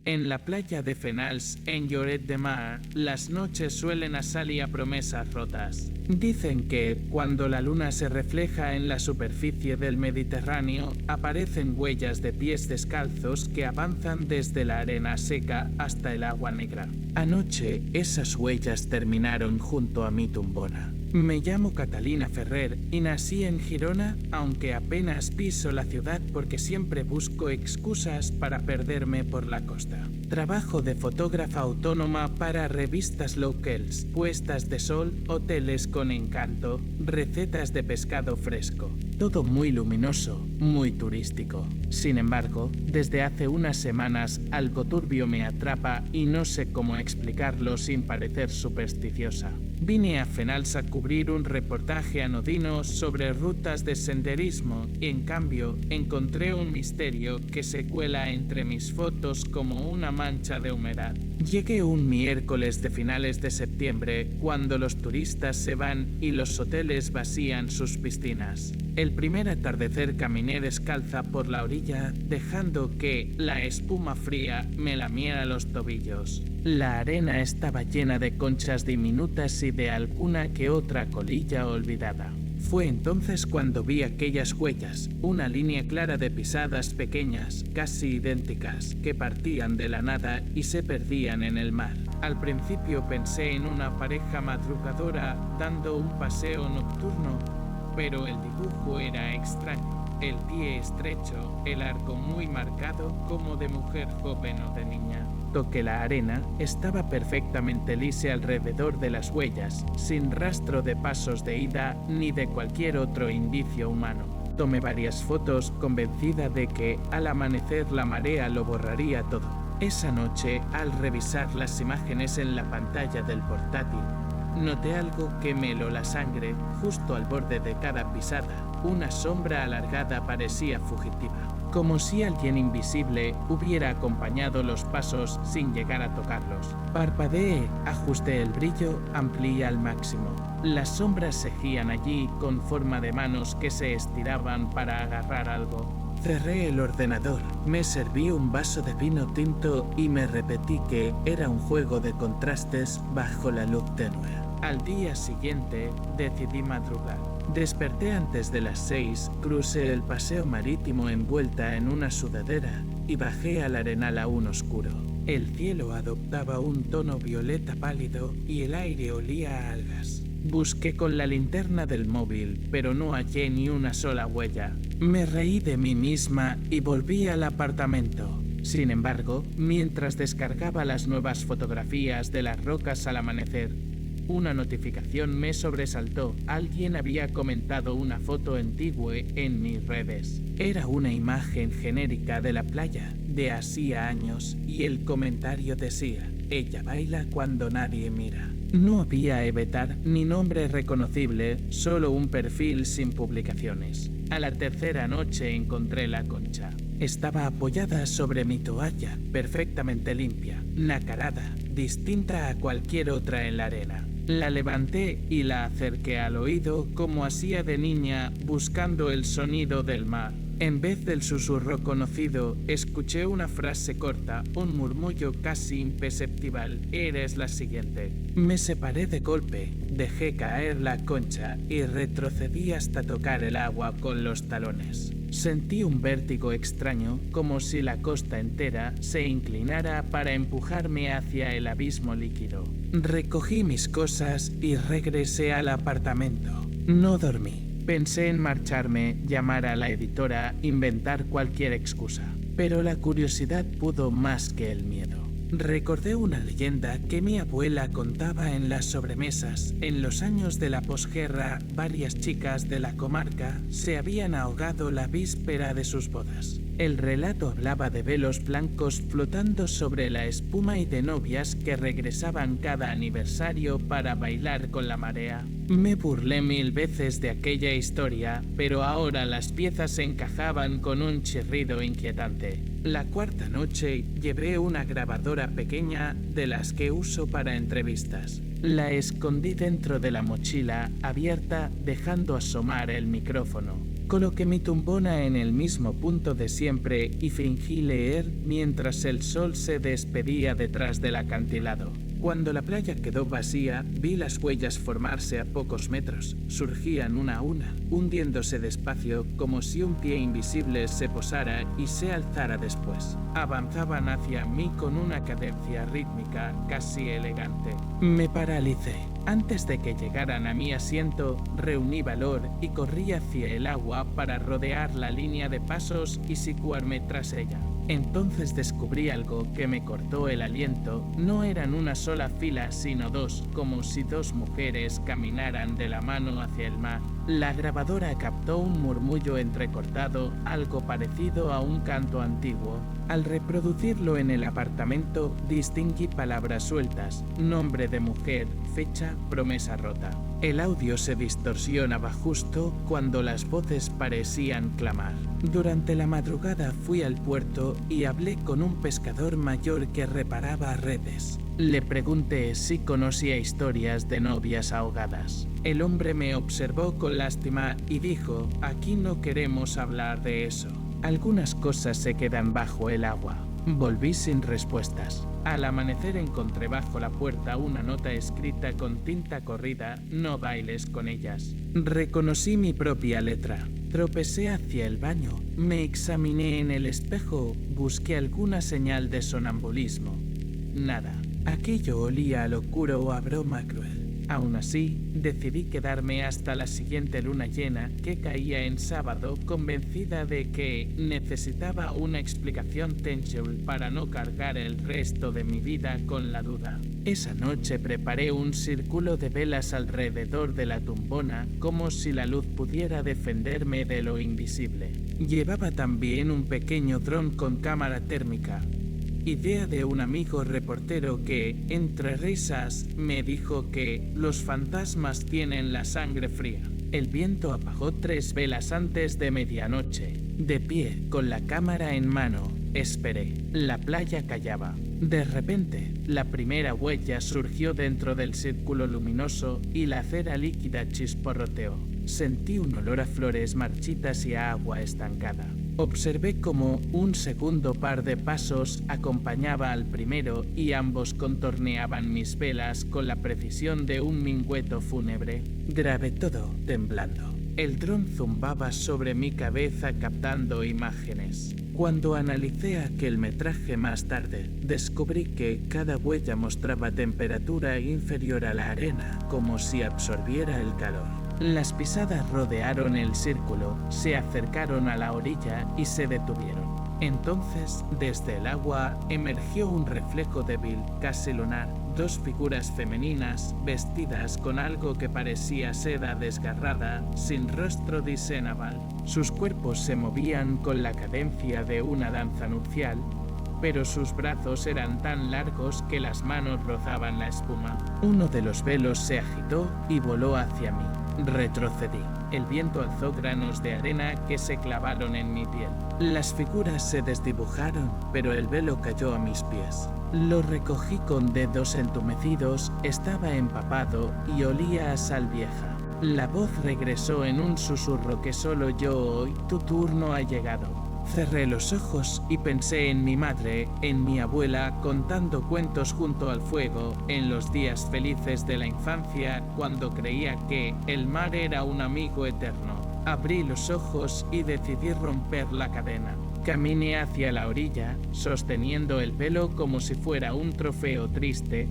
En la playa de Fenals, en Lloret de Mar, las noches suelen asali a promesas rotas. Dicen que, cuando la luna se refleja en la superficie del Mediterráneo, aparecen huellas de pies descalzos que avanzan desde la arena seca hasta el agua negra. Anoche, esas huellas terminaron junto a mi tumbona. Me llamo Catalina Ferrer y nací en Girona, aunque apenas piso la ciudad porque siempre busco excusas para perderme por la costa. Trabajo de fotógrafa autónoma para revistas locals, puestas de sol, hoteles con encanto, recetas de pescado fresco. Todo muy luminoso, muy turístico. Sin embargo, desde hace unas semanas algo turbio me atrapa y no sé cómo explicarlo sin parecer supersticiosa. Vine a Fenals a cubrir un reportaje anodino sobre rutas de senderismo y en cambio encontré un misterio que se cuela entre mis fotos como una mancha de humedad. Llegué un miércoles de finales de septiembre cuando los turistas se van y los hoteles vacían sus piscinas. El primer atardecer caminé descalza por la orilla dejando que la espuma fría me lamiera los tobillos. La arena estaba llena de conchas diminutas y de alguna que otra colilla olvidada. Fue entonces cuando vi aquellas huellas, una línea clara de pisadas pequeñas, casi idénticas, que partían de la nada y se perdían en el mar. Al principio pensé en una pareja madrugadora dando un paseo nocturno, pero el dibujo era extraño. El pie estrecho, el arco muy marcado como de mujer joven o de niña. Toqué la arena, estaba perfectamente lisa alrededor de las huellas, sin rastro de pasos de ida ni de cualquier otro indicio humano. Tomé varias fotos convencida de que al amanecer la marea lo borraría todo. Esa noche, al revisar las imágenes en la pantalla del portátil, noté algo que me heló la sangre. Justo al borde de cada pisada, una sombra alargada parecía fugitiva, como si alguien invisible hubiera acompañado los pasos sin llegar a tocarlos. Parpadeé, ajusté el brillo, amplié al máximo. Las sombras seguían allí con forma de manos que se estiraban para agarrar algo. Cerré el ordenador, me serví un vaso de vino tinto y me repetí que era un juego de contrastes bajo la luz tenue. Al día siguiente decidí madrugar. Desperté antes de las 6, crucé el paseo marítimo envuelta en una sudadera y bajé al arenal aún oscuro. El cielo adoptaba un tono violeta pálido y el aire olía a algas. Busqué con la linterna del móvil, pero no hallé ni una sola huella. Me reí de mí misma y volví al apartamento. Sin embargo, mientras descargaba las nuevas fotografías de las rocas al amanecer, una notificación me sobresaltó. Alguien había comentado una foto antigua en mis redes. Era una imagen genérica de la playa de hacía años y el comentario decía: ella baila cuando nadie mira. No había avatar ni nombre reconocible, solo un perfil sin publicaciones. A la tercera noche encontré la concha. Estaba apoyada sobre mi toalla, perfectamente limpia, nacarada, distinta a cualquier otra en la arena. La levanté y la acerqué al oído como hacía de niña buscando el sonido del mar. En vez del susurro conocido, escuché una frase corta, un murmullo casi imperceptible. Eres la siguiente. Me separé de golpe, dejé caer la concha y retrocedí hasta tocar el agua con los talones. Sentí un vértigo extraño, como si la costa entera se inclinara para empujarme hacia el abismo líquido. Recogí mis cosas y regresé al apartamento. No dormí. Pensé en marcharme, llamar a la editora, inventar cualquier excusa. Pero la curiosidad pudo más que el miedo. Recordé una leyenda que mi abuela contaba en las sobremesas. En los años de la posguerra, varias chicas de la comarca se habían ahogado la víspera de sus bodas. El relato hablaba de velos blancos flotando sobre la espuma y de novias que regresaban cada aniversario para bailar con la marea. Me burlé 1000 veces de aquella historia, pero ahora las piezas encajaban con un chirrido inquietante. La cuarta noche llevé una grabadora pequeña de las que uso para entrevistas. La escondí dentro de la mochila abierta, dejando asomar el micrófono. Coloqué mi tumbona en el mismo punto de siempre y fingí leer mientras el sol se despedía detrás del acantilado. Cuando la playa quedó vacía, vi las huellas formarse a pocos metros. Surgían una a una, hundiéndose despacio como si un pie invisible se posara y se alzara después. Avanzaban hacia mí con una cadencia rítmica casi elegante. Me paralicé. Antes de que llegaran a mi asiento, reuní valor y corrí hacia el agua para rodear la línea de pasos y situarme tras ella. Entonces descubrí algo que me cortó el aliento. No eran una sola fila, sino dos, como si dos mujeres caminaran de la mano hacia el mar. La grabadora captó un murmullo entrecortado, algo parecido a un canto antiguo. Al reproducirlo en el apartamento, distinguí palabras sueltas, nombre de mujer, fecha, promesa rota. El audio se distorsionaba justo cuando las voces parecían clamar. Durante la madrugada fui al puerto y hablé con un pescador mayor que reparaba redes. Le pregunté si conocía historias de novias ahogadas. El hombre me observó con lástima y dijo: aquí no queremos hablar de eso. Algunas cosas se quedan bajo el agua. Volví sin respuestas. Al amanecer encontré bajo la puerta una nota escrita con tinta corrida: no bailes con ellas. Reconocí mi propia letra. Tropecé hacia el baño. Me examiné en el espejo. Busqué alguna señal de sonambulismo. Nada. Aquello olía a locura o a broma cruel. Aún así, decidí quedarme hasta la siguiente luna llena, que caía en sábado, convencida de que necesitaba una explicación tangible para no cargar el resto de mi vida con la duda. Esa noche preparé un círculo de velas alrededor de la tumbona, como si la luz pudiera defenderme de lo invisible. Llevaba también un pequeño dron con cámara térmica. Idea de un amigo reportero que, entre risas, me dijo que los fantasmas tienen la sangre fría. El viento apagó 3 velas antes de medianoche. De pie, con la cámara en mano, esperé. La playa callaba. De repente, la primera huella surgió dentro del círculo luminoso y la cera líquida chisporroteó. Sentí un olor a flores marchitas y a agua estancada. Observé cómo un segundo par de pasos acompañaba al primero y ambos contorneaban mis velas con la precisión de un mingüeto fúnebre. Grabé todo temblando. El dron zumbaba sobre mi cabeza captando imágenes. Cuando analicé aquel metraje más tarde, descubrí que cada huella mostraba temperatura inferior a la arena, como si absorbiera el calor. Las pisadas rodearon el círculo, se acercaron a la orilla y se detuvieron. Entonces, desde el agua, emergió un reflejo débil, casi lunar, 2 figuras femeninas vestidas con algo que parecía seda desgarrada, sin rostro discernible. Sus cuerpos se movían con la cadencia de una danza nupcial, pero sus brazos eran tan largos que las manos rozaban la espuma. Uno de los velos se agitó y voló hacia mí. Retrocedí. El viento alzó granos de arena que se clavaron en mi piel. Las figuras se desdibujaron, pero el velo cayó a mis pies. Lo recogí con dedos entumecidos, estaba empapado y olía a sal vieja. La voz regresó en un susurro que solo yo oí: tu turno ha llegado. Cerré los ojos y pensé en mi madre, en mi abuela, contando cuentos junto al fuego, en los días felices de la infancia, cuando creía que el mar era un amigo eterno. Abrí los ojos y decidí romper la cadena. Caminé hacia la orilla, sosteniendo el velo como si fuera un trofeo triste,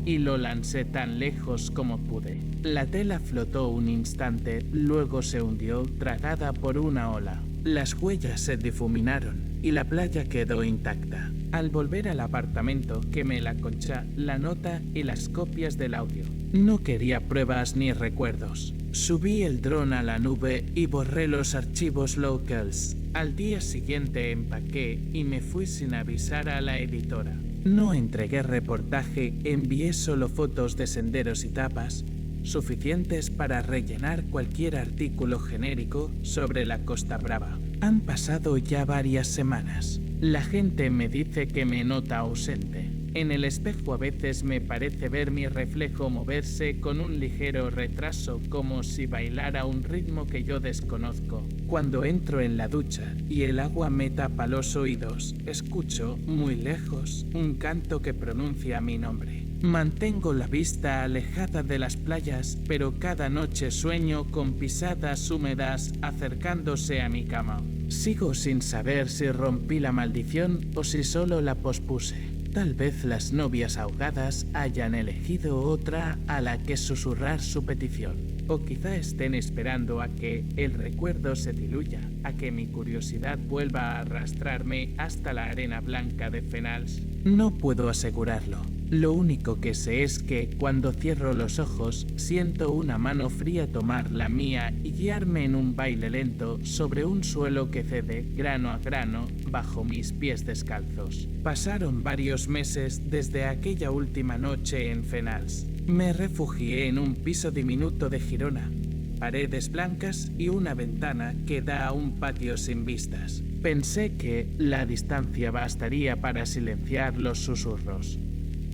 y lo lancé tan lejos como pude. La tela flotó un instante, luego se hundió, tragada por una ola. Las huellas se difuminaron y la playa quedó intacta. Al volver al apartamento, quemé la concha, la nota y las copias del audio. No quería pruebas ni recuerdos. Subí el dron a la nube y borré los archivos locals. Al día siguiente empaqué y me fui sin avisar a la editora. No entregué reportaje, envié solo fotos de senderos y tapas, suficientes para rellenar cualquier artículo genérico sobre la Costa Brava. Han pasado ya varias semanas. La gente me dice que me nota ausente. En el espejo a veces me parece ver mi reflejo moverse con un ligero retraso, como si bailara un ritmo que yo desconozco. Cuando entro en la ducha y el agua me tapa los oídos, escucho, muy lejos, un canto que pronuncia mi nombre. Mantengo la vista alejada de las playas, pero cada noche sueño con pisadas húmedas acercándose a mi cama. Sigo sin saber si rompí la maldición o si solo la pospuse. Tal vez las novias ahogadas hayan elegido otra a la que susurrar su petición. O quizá estén esperando a que el recuerdo se diluya, a que mi curiosidad vuelva a arrastrarme hasta la arena blanca de Fenals. No puedo asegurarlo. Lo único que sé es que cuando cierro los ojos siento una mano fría tomar la mía y guiarme en un baile lento sobre un suelo que cede grano a grano bajo mis pies descalzos. Pasaron varios meses desde aquella última noche en Fenals. Me refugié en un piso diminuto de Girona, paredes blancas y una ventana que da a un patio sin vistas. Pensé que la distancia bastaría para silenciar los susurros.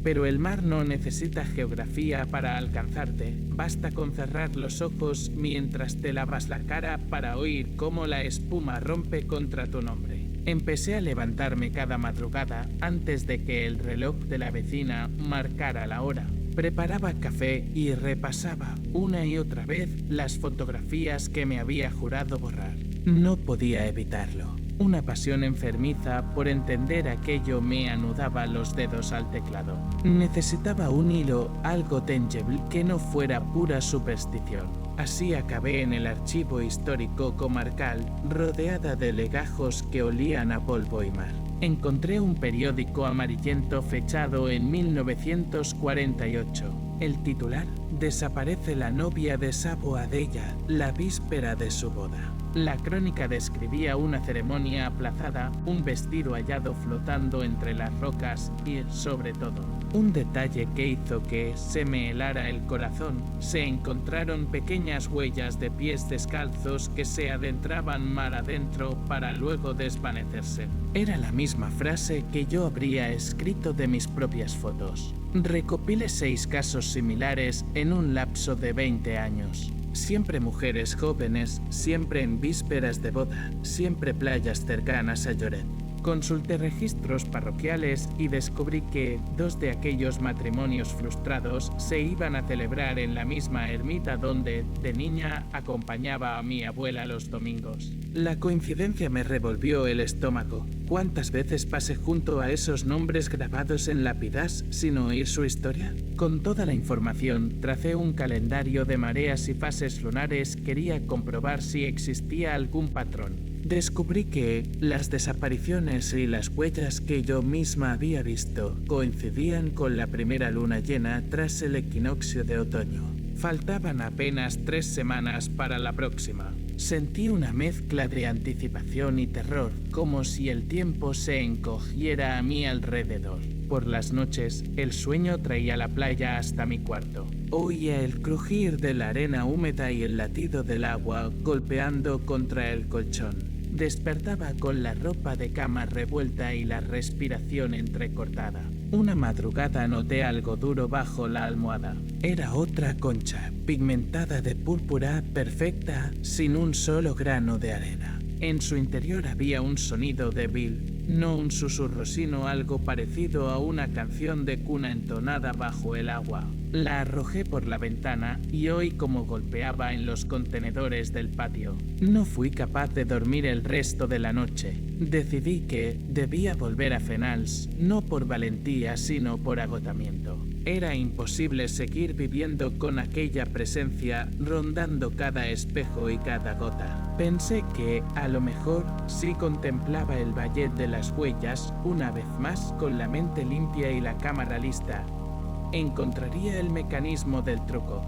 Pero el mar no necesita geografía para alcanzarte. Basta con cerrar los ojos mientras te lavas la cara para oír cómo la espuma rompe contra tu nombre. Empecé a levantarme cada madrugada antes de que el reloj de la vecina marcara la hora. Preparaba café y repasaba una y otra vez las fotografías que me había jurado borrar. No podía evitarlo. Una pasión enfermiza por entender aquello me anudaba los dedos al teclado. Necesitaba un hilo algo tangible que no fuera pura superstición. Así acabé en el archivo histórico comarcal, rodeada de legajos que olían a polvo y mar. Encontré un periódico amarillento fechado en 1948. El titular: Desaparece la novia de Sabo Adella la víspera de su boda. La crónica describía una ceremonia aplazada, un vestido hallado flotando entre las rocas y, sobre todo, un detalle que hizo que se me helara el corazón. Se encontraron pequeñas huellas de pies descalzos que se adentraban mar adentro para luego desvanecerse. Era la misma frase que yo habría escrito de mis propias fotos. Recopilé 6 casos similares en un lapso de 20 años. Siempre mujeres jóvenes, siempre en vísperas de boda, siempre playas cercanas a Lloret. Consulté registros parroquiales y descubrí que 2 de aquellos matrimonios frustrados se iban a celebrar en la misma ermita donde, de niña, acompañaba a mi abuela los domingos. La coincidencia me revolvió el estómago. ¿Cuántas veces pasé junto a esos nombres grabados en lápidas sin oír su historia? Con toda la información, tracé un calendario de mareas y fases lunares. Quería comprobar si existía algún patrón. Descubrí que las desapariciones y las huellas que yo misma había visto coincidían con la primera luna llena tras el equinoccio de otoño. Faltaban apenas 3 semanas para la próxima. Sentí una mezcla de anticipación y terror, como si el tiempo se encogiera a mi alrededor. Por las noches, el sueño traía la playa hasta mi cuarto. Oía el crujir de la arena húmeda y el latido del agua golpeando contra el colchón. Despertaba con la ropa de cama revuelta y la respiración entrecortada. Una madrugada noté algo duro bajo la almohada. Era otra concha, pigmentada de púrpura perfecta, sin un solo grano de arena. En su interior había un sonido débil, no un susurro, sino algo parecido a una canción de cuna entonada bajo el agua. La arrojé por la ventana y oí cómo golpeaba en los contenedores del patio. No fui capaz de dormir el resto de la noche. Decidí que debía volver a Fenals, no por valentía, sino por agotamiento. Era imposible seguir viviendo con aquella presencia rondando cada espejo y cada gota. Pensé que, a lo mejor, si contemplaba el valle de las huellas, una vez más con la mente limpia y la cámara lista, encontraría el mecanismo del truco.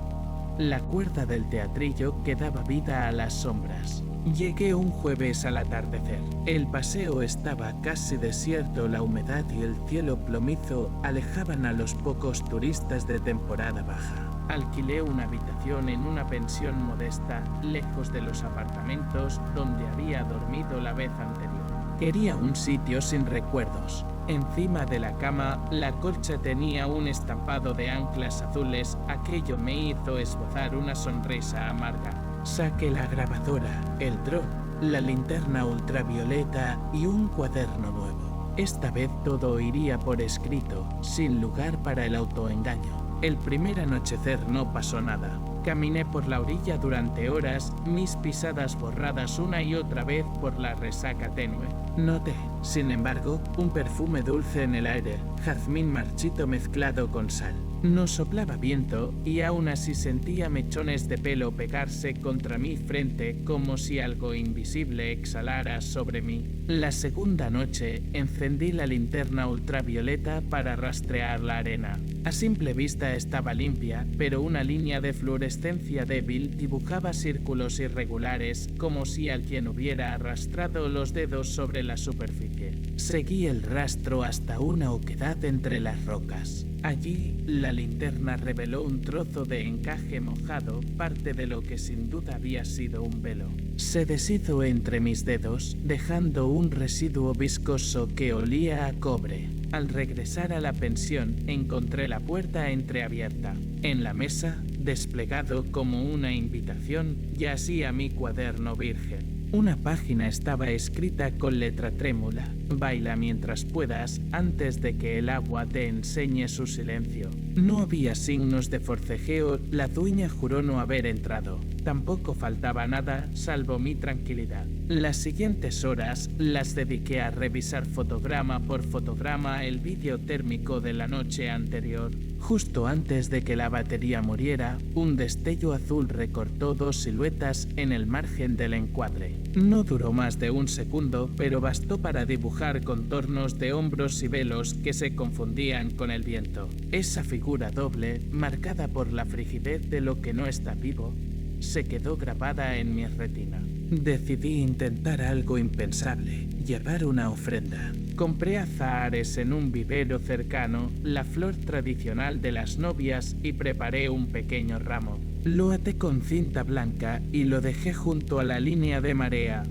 La cuerda del teatrillo que daba vida a las sombras. Llegué un jueves al atardecer. El paseo estaba casi desierto, la humedad y el cielo plomizo alejaban a los pocos turistas de temporada baja. Alquilé una habitación en una pensión modesta, lejos de los apartamentos donde había dormido la vez anterior. Quería un sitio sin recuerdos, Encima de la cama, la colcha tenía un estampado de anclas azules. Aquello me hizo esbozar una sonrisa amarga. Saqué la grabadora, el dron, la linterna ultravioleta y un cuaderno nuevo. Esta vez todo iría por escrito, sin lugar para el autoengaño. El primer anochecer no pasó nada. Caminé por la orilla durante horas, mis pisadas borradas una y otra vez por la resaca tenue. Noté, sin embargo, un perfume dulce en el aire, jazmín marchito mezclado con sal. No soplaba viento y aún así sentía mechones de pelo pegarse contra mi frente como si algo invisible exhalara sobre mí. La segunda noche encendí la linterna ultravioleta para rastrear la arena. A simple vista estaba limpia, pero una línea de fluorescencia débil dibujaba círculos irregulares como si alguien hubiera arrastrado los dedos sobre la superficie. Seguí el rastro hasta una oquedad entre las rocas. Allí, la linterna reveló un trozo de encaje mojado, parte de lo que sin duda había sido un velo. Se deshizo entre mis dedos, dejando un residuo viscoso que olía a cobre. Al regresar a la pensión, encontré la puerta entreabierta. En la mesa, desplegado como una invitación, yacía mi cuaderno virgen. Una página estaba escrita con letra trémula. Baila mientras puedas antes de que el agua te enseñe su silencio. No había signos de forcejeo, la dueña juró no haber entrado. Tampoco faltaba nada salvo mi tranquilidad. Las siguientes horas las dediqué a revisar fotograma por fotograma el vídeo térmico de la noche anterior. Justo antes de que la batería muriera, un destello azul recortó dos siluetas en el margen del encuadre. No duró más de un segundo, pero bastó para dibujar contornos de hombros y velos que se confundían con el viento. Esa figura doble, marcada por la frigidez de lo que no está vivo, se quedó grabada en mi retina. Decidí intentar algo impensable, llevar una ofrenda. Compré azahares en un vivero cercano, la flor tradicional de las novias, y preparé un pequeño ramo. Lo até con cinta blanca y lo dejé junto a la línea de marea,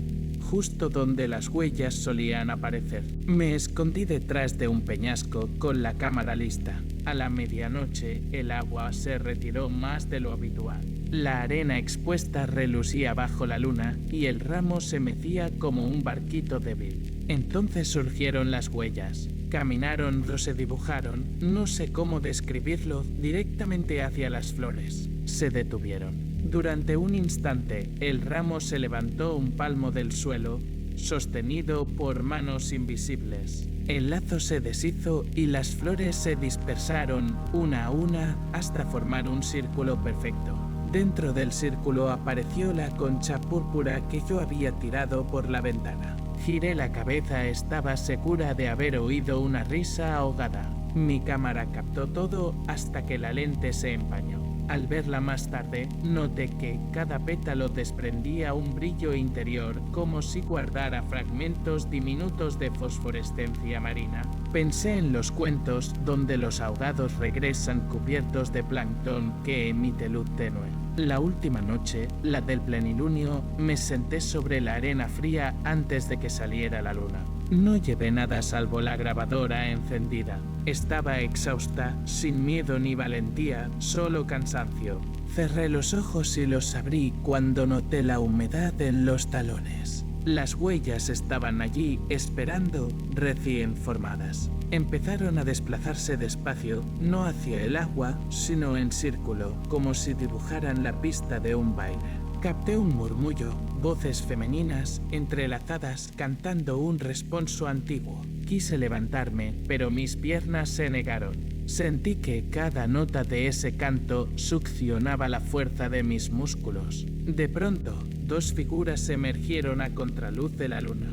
justo donde las huellas solían aparecer. Me escondí detrás de un peñasco con la cámara lista. A la medianoche el agua se retiró más de lo habitual. La arena expuesta relucía bajo la luna y el ramo se mecía como un barquito débil. Entonces surgieron las huellas. Caminaron o se dibujaron, no sé cómo describirlo, directamente hacia las flores. Se detuvieron. Durante un instante, el ramo se levantó un palmo del suelo, sostenido por manos invisibles. El lazo se deshizo y las flores se dispersaron una a una hasta formar un círculo perfecto. Dentro del círculo apareció la concha púrpura que yo había tirado por la ventana. Giré la cabeza, estaba segura de haber oído una risa ahogada. Mi cámara captó todo hasta que la lente se empañó. Al verla más tarde, noté que cada pétalo desprendía un brillo interior, como si guardara fragmentos diminutos de fosforescencia marina. Pensé en los cuentos donde los ahogados regresan cubiertos de plancton que emite luz tenue. La última noche, la del plenilunio, me senté sobre la arena fría antes de que saliera la luna. No llevé nada salvo la grabadora encendida. Estaba exhausta, sin miedo ni valentía, solo cansancio. Cerré los ojos y los abrí cuando noté la humedad en los talones. Las huellas estaban allí, esperando, recién formadas. Empezaron a desplazarse despacio, no hacia el agua, sino en círculo, como si dibujaran la pista de un baile. Capté un murmullo, voces femeninas, entrelazadas, cantando un responso antiguo. Quise levantarme, pero mis piernas se negaron. Sentí que cada nota de ese canto succionaba la fuerza de mis músculos. De pronto, dos figuras emergieron a contraluz de la luna.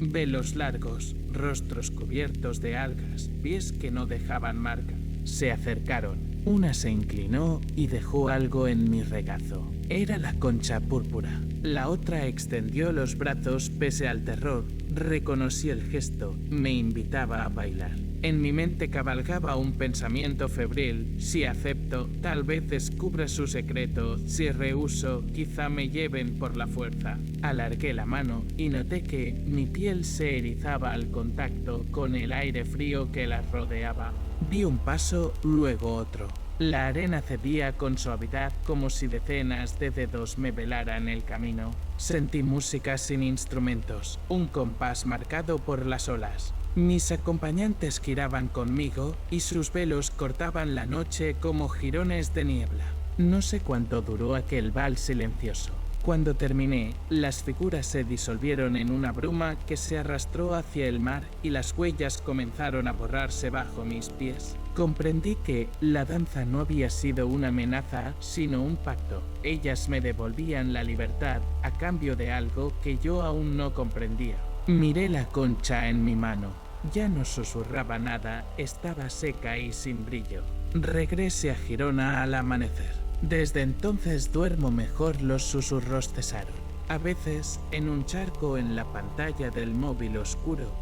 Velos largos, rostros cubiertos de algas, pies que no dejaban marca. Se acercaron. Una se inclinó y dejó algo en mi regazo. Era la concha púrpura. La otra extendió los brazos pese al terror. Reconocí el gesto. Me invitaba a bailar. En mi mente cabalgaba un pensamiento febril: si acepto, tal vez descubra su secreto; si rehúso, quizá me lleven por la fuerza. Alargué la mano y noté que mi piel se erizaba al contacto con el aire frío que la rodeaba. Di un paso, luego otro. La arena cedía con suavidad, como si decenas de dedos me velaran el camino. Sentí música sin instrumentos, un compás marcado por las olas. Mis acompañantes giraban conmigo y sus velos cortaban la noche como jirones de niebla. No sé cuánto duró aquel vals silencioso. Cuando terminé, las figuras se disolvieron en una bruma que se arrastró hacia el mar y las huellas comenzaron a borrarse bajo mis pies. Comprendí que la danza no había sido una amenaza, sino un pacto. Ellas me devolvían la libertad a cambio de algo que yo aún no comprendía. Miré la concha en mi mano. Ya no susurraba nada, estaba seca y sin brillo. Regresé a Girona al amanecer. Desde entonces duermo mejor, los susurros cesaron. A veces, en un charco en la pantalla del móvil oscuro,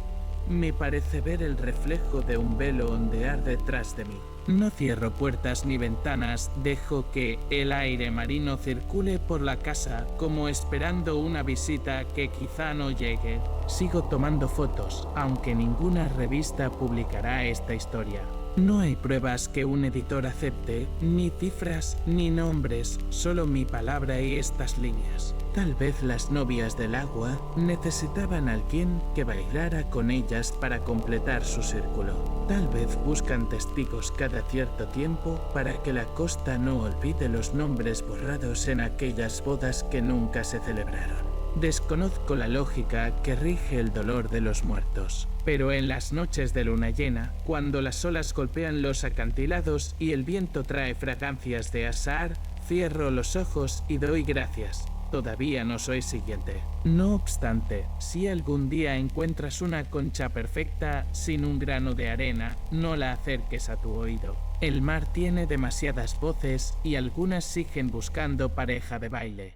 me parece ver el reflejo de un velo ondear detrás de mí. No cierro puertas ni ventanas, dejo que el aire marino circule por la casa como esperando una visita que quizá no llegue. Sigo tomando fotos, aunque ninguna revista publicará esta historia. No hay pruebas que un editor acepte, ni cifras, ni nombres, solo mi palabra y estas líneas. Tal vez las novias del agua necesitaban a alguien que bailara con ellas para completar su círculo. Tal vez buscan testigos cada cierto tiempo para que la costa no olvide los nombres borrados en aquellas bodas que nunca se celebraron. Desconozco la lógica que rige el dolor de los muertos, pero en las noches de luna llena, cuando las olas golpean los acantilados y el viento trae fragancias de azahar, cierro los ojos y doy gracias. Todavía no soy siguiente. No obstante, si algún día encuentras una concha perfecta sin un grano de arena, no la acerques a tu oído. El mar tiene demasiadas voces y algunas siguen buscando pareja de baile.